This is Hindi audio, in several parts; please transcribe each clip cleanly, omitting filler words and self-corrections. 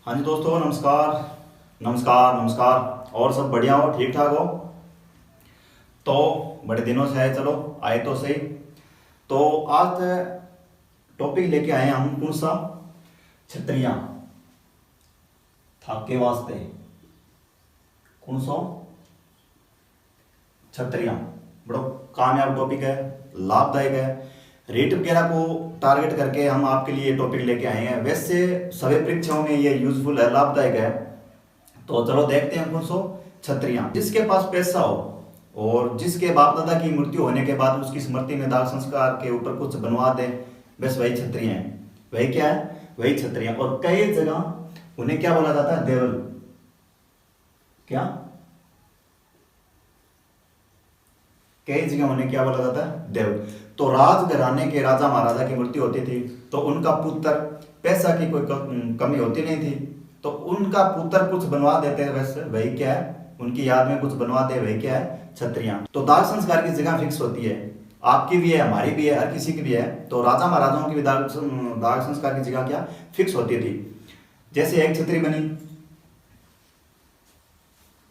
हाँ जी दोस्तों, नमस्कार नमस्कार नमस्कार। और सब बढ़िया हो, ठीक ठाक हो? तो बड़े दिनों से आए, चलो आए तो सही। तो आज टॉपिक लेके आए हैं हम कौन सा? छतरियाँ थाके वास्ते। कौन सा? छतरियाँ। बड़ा कामयाब टॉपिक है, लाभदायक है। रेट वगैरह को टारगेट करके हम आपके लिए टॉपिक लेके आए हैं। वैसे सभी परीक्षाओं में ये यूजफुल है, लाभदायक है। तो चलो देखते हैं कौन सो? छतरियां। जिसके पास पैसा हो और जिसके बाप दादा की मृत्यु होने के बाद उसकी स्मृति में दाह संस्कार के ऊपर कुछ बनवा दे, बस वही छतरियां हैं। वही क्या है? वही छतरियां। और कई जगह उन्हें क्या बोला जाता है? देवल। क्या? कई जगह उन्हें क्या बोला जाता है? देवल। तो राजघराने के राजा महाराजा की मृत्यु होती थी तो उनका पुत्र, पैसा की कोई कमी होती नहीं थी तो उनका पुत्र कुछ बनवा देते, वैसे वही क्या है? उनकी याद में कुछ बनवा दे, वही क्या है? छतरियां। तो दाह संस्कार की जगह फिक्स होती है, आपकी भी है, हमारी भी है, हर किसी की भी है। तो राजा महाराजाओं की भी दाह संस्कार की जगह क्या फिक्स होती थी। जैसे एक छतरी बनी,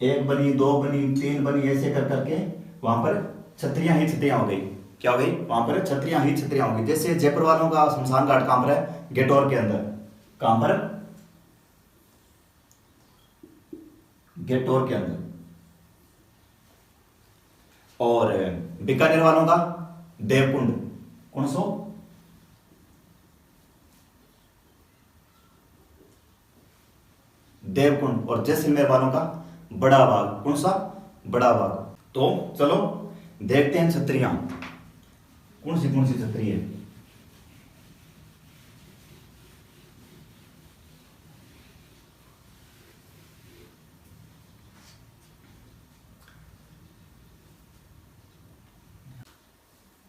एक बनी, दो बनी, तीन बनी, ऐसे कर करके वहां पर छतरियां ही छतरियां हो गई। क्या हो गई? वहां पर छतरियां ही छतरियां हो गई। जैसे जयपुर वालों का शमशान घाट कहां पर है? गेटौर के अंदर। कहां पर? गेटौर के अंदर। और बीकानेर वालों का देवकुंड। कौन सो? देवकुंड। और जैसलमेर वालों का बड़ा बाग। कौन सा? बड़ा बाग। तो चलो देखते हैं छतरियां कौन सी छतरी है।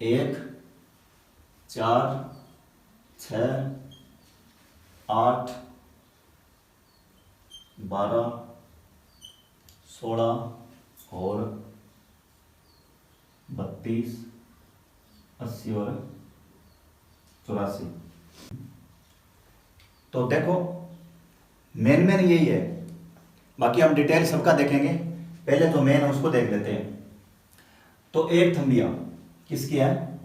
एक, चार, छ, 8, 12, 16 और 32, 80 और 84। तो देखो, मेन मेन यही है, बाकी हम डिटेल सबका देखेंगे। पहले तो मेन है उसको देख लेते हैं। तो एक थंबिया किसकी है?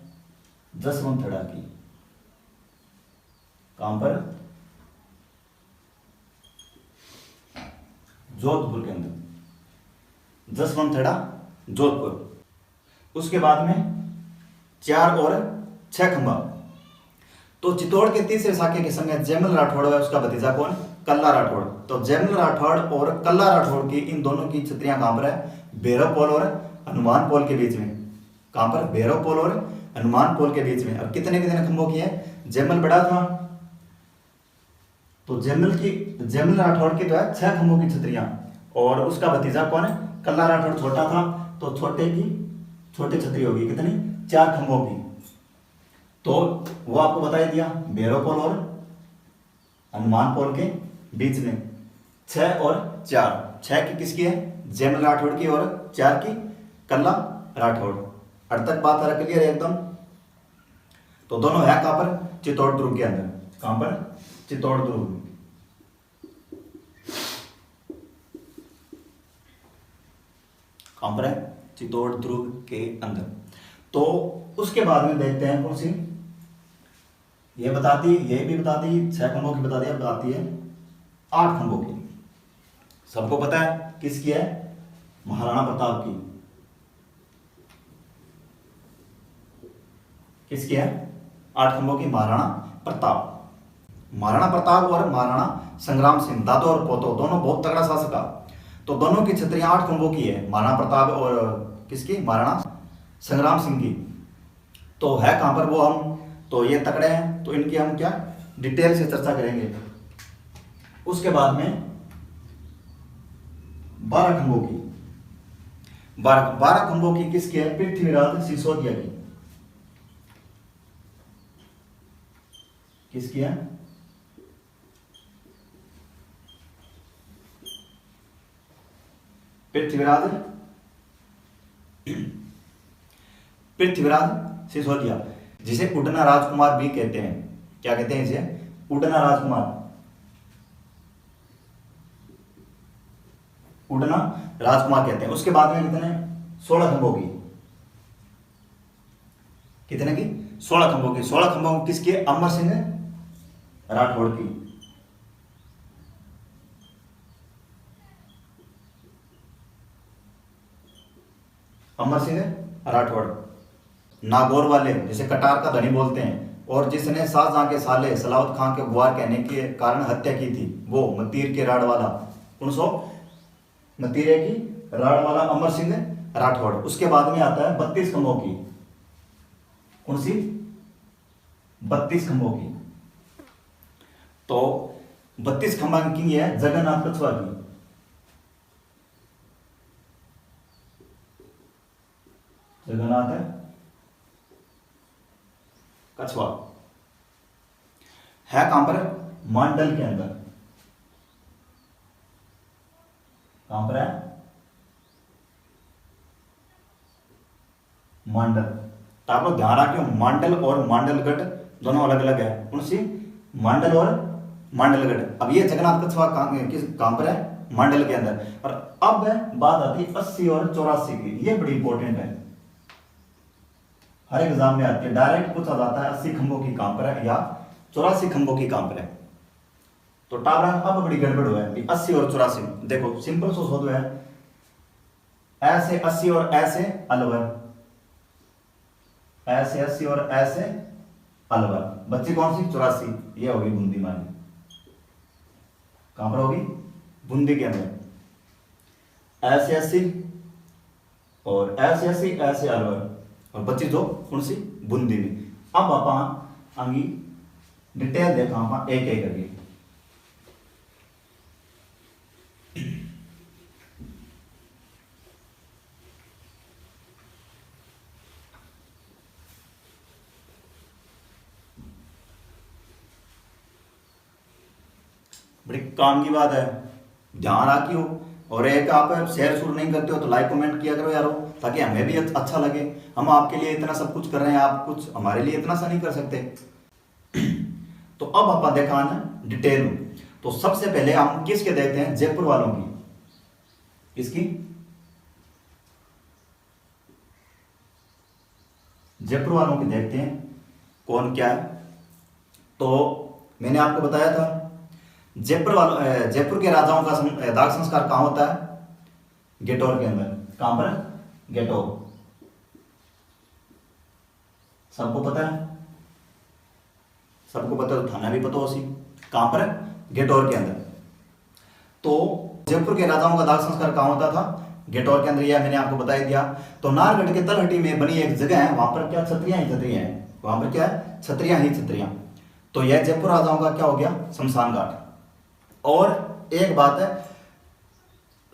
जसवंत थड़ा की। कहां पर? जोधपुर के अंदर। जसवंत थड़ा, जोधपुर। उसके बाद में 4 और 6 खंबा। तो चित्तौड़ के तीसरे साके के समय जयमल राठौड़ है, उसका भतीजा कौन? कल्ला राठौड़। तो जयमल राठौड़ और कल्ला राठौड़ की, इन दोनों की छतरियां कहां पर है? भैरव पोल और हनुमान पोल के बीच में। कहां पर? भैरव पोल और हनुमान पोल के बीच में। अब कितने कितने खंभों की है? जयमल बड़ा था तो जयमल राठौड़ की तो है 6 खंभों की छतरियां। और उसका भतीजा कौन है? कल्ला राठौड़ छोटा था तो छोटी छतरी होगी कितनी? 4 खंभों की। तो वो आपको बता ही दिया, भैरव पोल और हनुमान पोल के बीच में। 6 और 4। 6 की किसकी है? जयमल राठौड़ की। और 4 की कल्ला राठौड़। अब तक बात आ क्लियर है एकदम? तो दोनों है कहां पर? चित्तौड़ दुर्ग के अंदर। कहां पर? चित्तौड़ दुर्ग। कहां पर है? चित्तौड़ दुर्ग के अंदर। तो उसके बाद में देखते हैं कौन सी ये बताती, ये भी बताती 6 खंभों की, बता दिया, बताती है 8 खंभों की। सबको पता है किसकी है? महाराणा प्रताप की। किसकी है? 8 खंभों की, महाराणा प्रताप। महाराणा प्रताप और महाराणा संग्राम सिंह, दादो और पोतो, दोनों बहुत तगड़ा शासक था। तो दोनों की छतरियां 8 खंभों की है, महाराणा प्रताप और किसकी? महाराणा संग्राम सिंह की। तो है कहां पर वो? हम तो ये तकड़े हैं तो इनकी हम क्या डिटेल से चर्चा करेंगे। उसके बाद में 12 खंभों की। 12 खंभों की किसकी है? पृथ्वीराज सिसोदिया की। किसकी है? पृथ्वीराज सिसोदिया, जिसे उडना राजकुमार भी कहते हैं। क्या कहते हैं इसे? उडना राजकुमार। उड़ना राजकुमार कहते हैं। उसके बाद में कितने 16 खंभों की, कितने की 16 खंभों की। 16 खंभों किसकी? अमर सिंह राठौड़ की। अमर सिंह राठौड़ नागौर वाले, जिसे कटार का धनी बोलते हैं, और जिसने शाहजहां के साले सलावत खान के गुआर कहने के कारण हत्या की थी, वो मतीर के राड़ वाला 1900 मतीरे की राड़ वाला अमर सिंह राठौड़। उसके बाद में आता है 32 खंभों की। कौन सी? 32 खंभों की। तो 32 खंभा की है जगन्नाथ कछुआ की। जगन्नाथ कछुआ है कहां पर? मांडल के अंदर। कहां पर है? मांडल। तो आप लोग ध्यान रखियो, मांडल और मांडलगढ़ दोनों अलग अलग है। कौन सी? मांडल और मांडलगढ़। अब ये जगन्नाथ कछुआ कहां पर है? मांडल के अंदर। और अब बात आती है 80 और 84 की। ये बड़ी इंपॉर्टेंट है, हर एग्जाम में आती है, डायरेक्ट पूछा जाता है 80 खंभों की कहां पर है या 84 खंभों की कहां पर है। तो टाबरा अब बड़ी गड़बड़ हुआ है 80 और 84। देखो सिंपल सो शोध है, ऐसे 80 और ऐसे अलवर, ऐसे 80 और ऐसे अलवर। बच्ची कौन सी? 84। ये होगी बूंदी मानी। कहां पर होगी? बूंदी के अंदर। ऐसे 80 और ऐसे 80 ऐसे अलवर, और बच्ची जो कौन सी? बूंदी में। अब आप आगे डिटेल देखा आप एक एक करके। बड़ी काम की बात है, ध्यान रखियो। और एक आप शेयर शुरू नहीं करते हो तो लाइक कमेंट किया करो यारो, ताकि हमें भी अच्छा लगे। हम आपके लिए इतना सब कुछ कर रहे हैं, आप कुछ हमारे लिए इतना सा नहीं कर सकते। तो अब आप देखा ना डिटेल। तो सबसे पहले हम किसके देखते हैं? जयपुर वालों की। किसकी? जयपुर वालों की देखते हैं कौन क्या है। तो मैंने आपको बताया था जयपुर के राजाओं का दाह संस्कार कहां होता है? गेटौर के अंदर। कहां पर? गेटौर। सबको पता है? सबको पता है तो थाना भी पता हो सी। कहां पर? गेटौर के अंदर। तो जयपुर के राजाओं का दाह संस्कार कहां होता था? गेटौर के अंदर। यह मैंने आपको बता ही दिया। तो नारगढ़ के तलहटी में बनी एक जगह है, वहां पर क्या छत्रियां ही छत्रियां हैं। वहां पर क्या है? छत्रियां ही छत्रियां। तो यह जयपुर राजाओं का क्या हो गया? शमशान घाट। और एक बात है,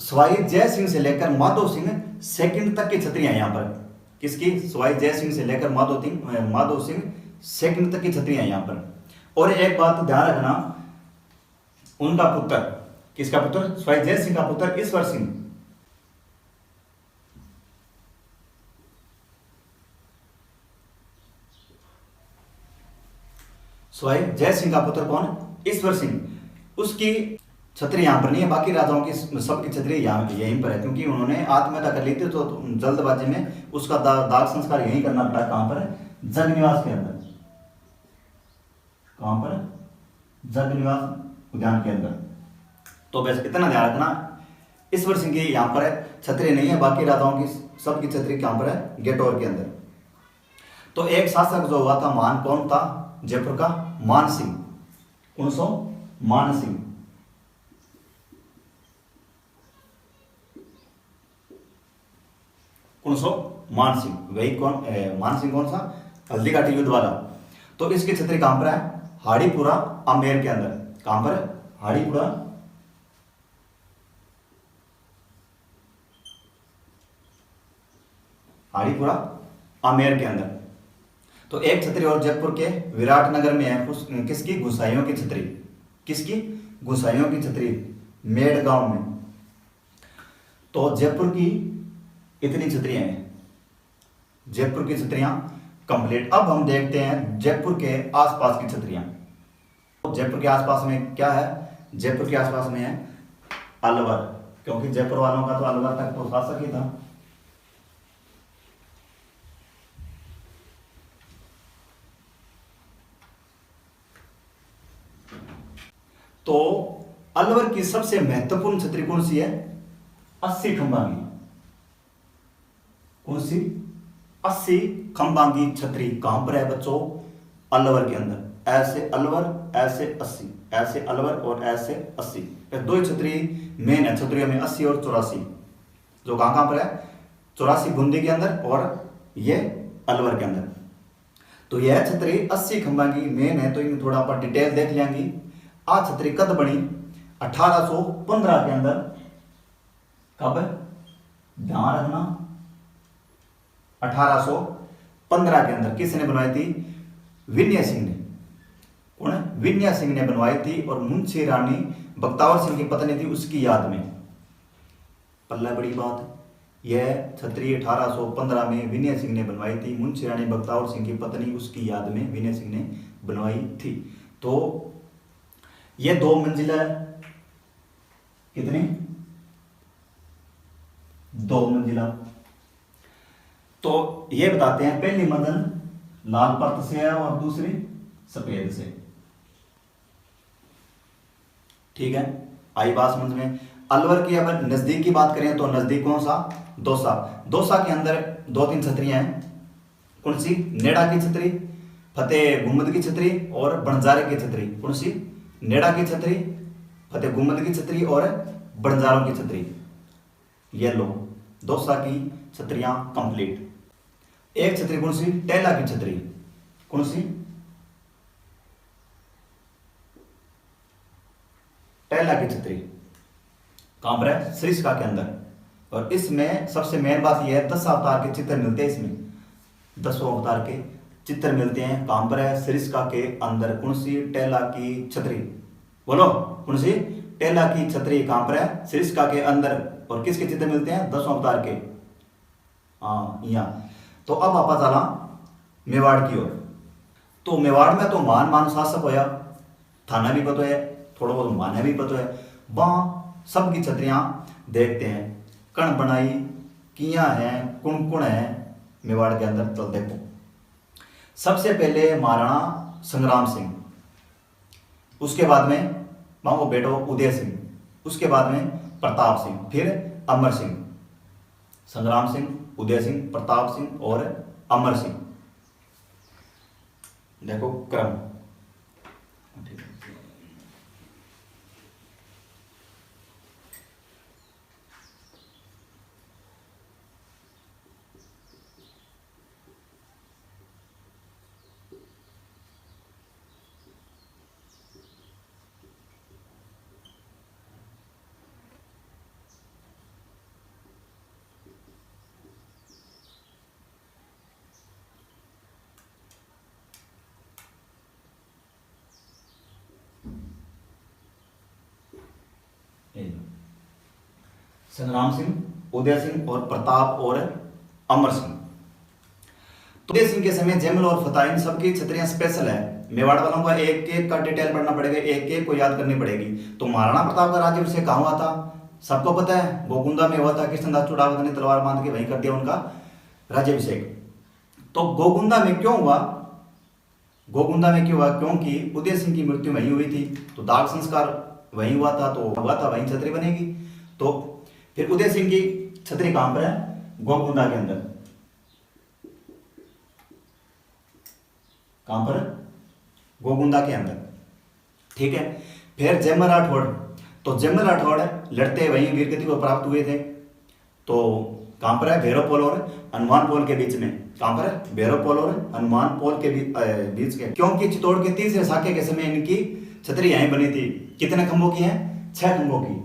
सवाई जय सिंह से लेकर माधो सिंह सेकंड तक की छत्रियां यहां पर। किसकी? सवाई जय सिंह से लेकर माधो सिंह सेकंड तक की छत्रियां यहां पर। और एक बात ध्यान रखना, उनका पुत्र, किसका पुत्र? सवाई जय सिंह का पुत्र ईश्वर सिंह। सवाई जय सिंह का पुत्र कौन? ईश्वर सिंह। उसकी छतरी यहां पर नहीं है, बाकी राजाओं की सबकी छतरी यहीं पर है, क्योंकि उन्होंने आत्महत्या कर ली थी। तो जल्दबाजी में उसका दाह संस्कार यहीं करना पड़ा। कहां पर? जगनिवास के अंदर। कहां पर? जगनिवास उद्यान के अंदर। तो बस इतना ध्यान रखना, ईश्वर सिंह की यहां पर है छतरी नहीं है, बाकी राजाओं की सबकी छतरी कहां पर है? गेटौर के अंदर। तो एक शासक जो हुआ था महान, कौन था जयपुर का? मान सिंह। कौन सो? मान सिंह। कौन सो? मान सिंह। वही कौन? मान सिंह कौन सा? हल्दीघाटी युद्ध वाला। तो इसकी छतरी कहां पर है? हाड़ीपुरा आमेर के अंदर। कहां पर? हाड़ीपुरा हाड़ीपुरा आमेर के अंदर। तो एक छतरी और जयपुर के विराटनगर में है, किसकी? गुसाइयों की छतरी। किसकी? गुसाइयों की छतरी, मेड़ गांव में। तो जयपुर की इतनी छतरियां हैं, जयपुर की छतरियां कंप्लीट। अब हम देखते हैं जयपुर के आसपास की छतरियां। जयपुर के आसपास में क्या है? जयपुर के आसपास में है अलवर। क्योंकि जयपुर वालों का तो अलवर तक तो शासक ही था। तो अलवर की सबसे महत्वपूर्ण छतरी कौन सी है? 80 खंबा की। कौन सी? 80 खंबा की छतरी। कहां पर है बच्चों? अलवर के अंदर। ऐसे अलवर, ऐसे 80, ऐसे अलवर और ऐसे 80। दो ही छतरी मेन है छतरियों में, 80 और 84, जो कहां कहां पर है? 84 बूंदी के अंदर और ये अलवर के अंदर। तो यह छतरी 80 खंबा की मेन है। तो इनमें थोड़ा अपन डिटेल देख लेंगे। आ छतरी कद बनी 1815 के अंदर। कब? ध्यान रखना, 1815 के अंदर। किसने बनवाई थी? विनय सिंह ने। कौन है? विनय सिंह ने बनवाई थी। और मुंशी रानी बख्तावर सिंह की पत्नी थी, उसकी याद में। पल्ला बड़ी बात है। यह छतरी 1815 में विनय सिंह ने बनवाई थी। मुंशी रानी बख्तावर सिंह की पत्नी, उसकी याद में विनय सिंह ने बनवाई थी। तो यह 2 मंजिला है। कितनी? 2 मंजिला। तो ये बताते हैं, पहली मंजिल लाल परत से है और दूसरी सफेद से। ठीक है, आई बात समझ में। अलवर की अगर नजदीक की बात करें तो नजदीक कौन सा? दौसा। दौसा के अंदर 2-3 छतरियां हैं। कौन सी? नेड़ा की छतरी, फतेह गुम्मद की छतरी और बंजारे की छतरी। कौन सी? नेड़ा की छतरी, फतेह गुम्मद की छतरी और बंजारों की छतरी। ये लो, दौसा की छतरियां कंप्लीट। एक छतरी कौन सी? टेला की छतरी। कौन सी? टेला की छतरी। कहां पर है? सरिस्का के अंदर। और इसमें सबसे मेन बात यह है, 10 अवतार के चित्र मिलते हैं इसमें। 10 अवतार के चित्र मिलते हैं। कहां पर है? सरिस्का के अंदर। कौन सी? टेला की छतरी। बोलो, कौन सी? टेला की छतरी। कहां पर है? सरिस्का के अंदर। और किसके चित्र मिलते हैं? 10 अवतार के। हाँ, यहां। तो अब आपा चला मेवाड़ की ओर। तो मेवाड़ में तो मान शासक होया, थाना भी पता है, थोड़ा बहुत माने भी पता है। वहां सबकी छतरियां देखते हैं, कण बनाई किया है, कुण कुण है मेवाड़ के अंदर। तो देखो, सबसे पहले महाराणा संग्राम सिंह, उसके बाद में वहां वो बेटो उदय सिंह, उसके बाद में प्रताप सिंह, फिर अमर सिंह। संग्राम सिंह, उदय सिंह, प्रताप सिंह और अमर सिंह। देखो क्रम। संग्राम सिंह, उदय सिंह और प्रताप और अमर सिंह। तो उदय सिंह के समय जैमल और फतेह, इन सबकी छतरियां स्पेशल है। मेवाड़ वालों का एक एक का डिटेल पढ़ना पड़ेगा, एक एक को याद करनी पड़ेगी। तो महाराणा प्रताप का राज्याभिषेक कहां हुआ था? सबको पता है, गोकुंदा में हुआ था। कृष्णदास चुड़ावत ने तलवार बांध के वहीं कर दिया उनका राज्याभिषेक। तो गोकुंदा में क्यों हुआ? गोकुंदा में क्यों हुआ? क्योंकि उदय सिंह की मृत्यु वहीं हुई थी, तो दाह संस्कार वहीं हुआ था, तो हुआ था वहीं छतरी बनेगी। तो फिर उदय सिंह की छतरी कहां पर है? गोकुंदा के अंदर। कहां पर? गोकुंदा के अंदर। ठीक है। फिर जयमल राठौड़, तो जयमल राठौड़ लड़ते वहीं वीरगति को प्राप्त हुए थे। तो कहां पर है? भैरवपोल और हनुमान पोल के बीच में। कहां पर है? भैरवपोल और हनुमान पोल के बीच के। क्योंकि चित्तौड़ के तीसरे साके के समय इनकी छतरी यहीं बनी थी। कितने खंभों की है? 6 खंभों की।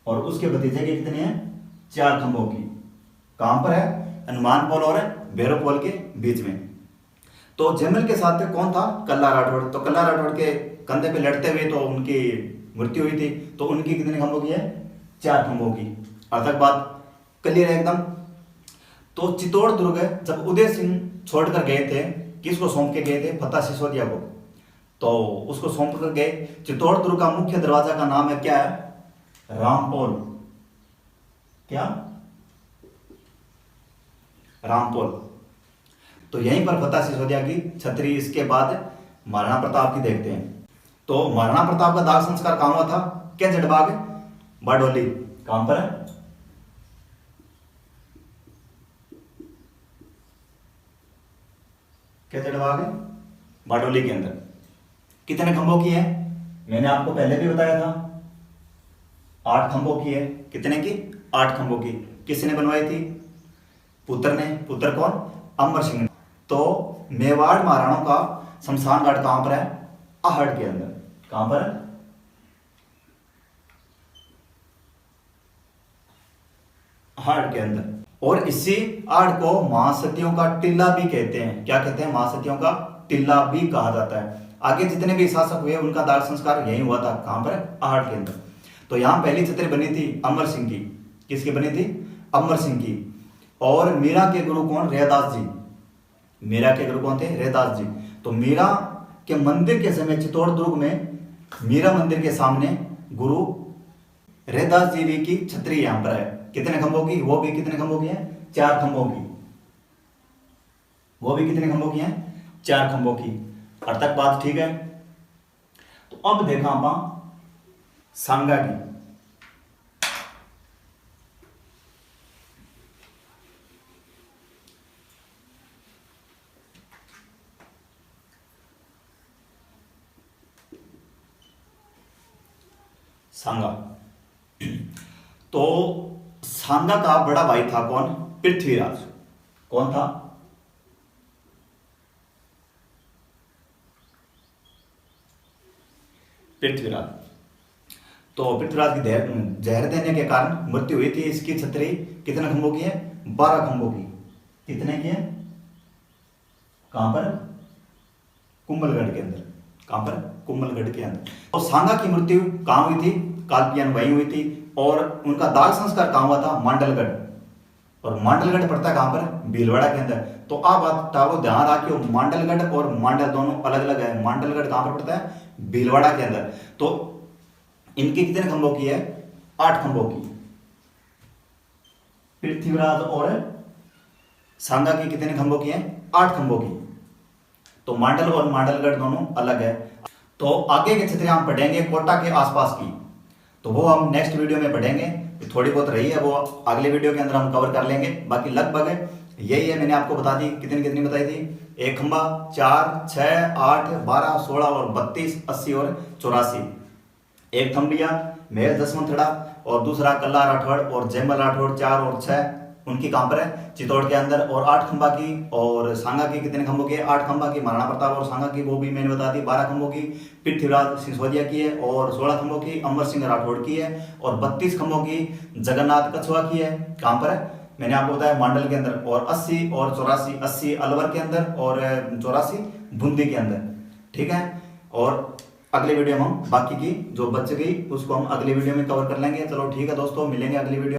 और उसके भतीजे के कितने हैं? 4 खंभों की। कहां पर है? हनुमान पोल और भैरवपोल के बीच में। तो जयमल के साथ कौन था? कल्ला राठौड़। तो कल्ला राठौड़ के कंधे पे लड़ते हुए तो उनकी मृत्यु हुई थी। तो उनकी कितने खंभों की है? 4 खंभों की। अब तक बात क्लियर है एकदम। तो चित्तौड़ दुर्ग जब उदय सिंह छोड़कर गए थे, किसको सौंप के गए थे? फतेह सिसोदिया को। तो उसको सौंप कर गए। चित्तौड़ दुर्ग का मुख्य दरवाजा का नाम है क्या है? रामपोल। क्या, रामपुर। तो यहीं पर फतेह सिसोदिया की छतरी। इसके बाद महाराणा प्रताप की देखते हैं। तो महाराणा प्रताप का दाह संस्कार कहां हुआ था, क्या जड़बाग, बारडोली। कहां पर है, क्या जड़बाग है, बारडोली के अंदर। कितने खंभों की है, मैंने आपको पहले भी बताया था, 8 खंभों की है। कितने की, 8 खंभों की। किसने बनवाई थी, पुत्र ने। पुत्र कौन, अमर सिंह ने। तो मेवाड़ महाराणाओं का शमशान घाट कहां पर है, आहड़ के अंदर। कहां पर है, आहड़ के अंदर। और इसी आहड़ को महासतियों का टिल्ला भी कहते हैं। क्या कहते हैं, महासतियों का टिल्ला भी कहा जाता है। आगे जितने भी शासक हुए उनका दाह संस्कार यही हुआ था। कहां पर, आहड़ के अंदर। तो यहां पहली छतरी बनी थी अमर सिंह की। किसकी बनी थी, अमर सिंह की। और मीरा के गुरु कौन, रैदास जी। मीरा के गुरु कौन थे, रैदास जी। तो मीरा के मंदिर के समय चित्तौड़ दुर्ग में मीरा मंदिर के सामने गुरु रैदास जी की छतरी यहां पर है। कितने खंभों की, वो भी कितने खंभों की है, 4 खंभों की। वो भी कितने खंभों की है, 4 खंभों की। अब तक बात ठीक है। तो अब देखा आप सांगा की। सांगा। तो सांगा का बड़ा भाई था कौन, पृथ्वीराज। कौन था, पृथ्वीराज। तो पृथ्वीराज की जहर देने के कारण मृत्यु हुई थी। इसकी छतरी कितने खंभों की है, 12 खंभों की। कितने की है, कहां पर, कुंभलगढ़ के अंदर। कहां पर, कुंभलगढ़ के अंदर। तो सांगा की मृत्यु कहां हुई थी, कालपियन वहीं हुई थी। और उनका दाह संस्कार कहां हुआ था, मांडलगढ़। और मांडलगढ़ पड़ता है कहां पर, भीलवाड़ा के अंदर। तो आप बात टालो, ध्यान रखियो, मांडलगढ़ और मांडल दोनों अलग अलग है। मांडलगढ़ कहां पर पड़ता है, भीलवाड़ा के अंदर। तो इनकी कितने खंभों की है, 8 खंभों की। पृथ्वीराज और सांगा की कितने खंभों की है, 8 खंभों की। तो मांडल और मांडलगढ़ दोनों अलग है। तो आगे की छतरी हम पढ़ेंगे कोटा के आसपास की। तो वो हम नेक्स्ट वीडियो में पढ़ेंगे। थोड़ी बहुत रही है वो अगले वीडियो के अंदर हम कवर कर लेंगे। बाकी लगभग यही है, मैंने आपको बता दी। कितनी कितनी बताई थी, एक खंभा, 4, 6, 8, 12, 16 और 32, 80 और 84। एक थंबिया महल दसवंथड़ा और दूसरा कल्ला राठौड़ और जयमल राठौड़ 4 और 6 उनकी कहां पर है, चित्तौड़ के अंदर। और 8 खंभा की। और सांगा की कितने खंभों की, 8 खंभा की। महाराणा प्रताप और सांगा की वो भी मैंने बता दी, 12 खंभों की। पृथ्वीराज सिसोदिया की है। और 16 खंभों की अमर सिंह राठौड़ की है। और 32 खंभों की जगन्नाथ कछुआ की है। कहां पर है, मैंने आपको बताया मांडल के अंदर। और 80 और 84, 80 अलवर के अंदर और 84 बूंदी के अंदर। ठीक है। और अगले वीडियो में हम बाकी की जो बच गई उसको हम अगले वीडियो में कवर कर लेंगे। चलो ठीक है दोस्तों, मिलेंगे अगली वीडियो।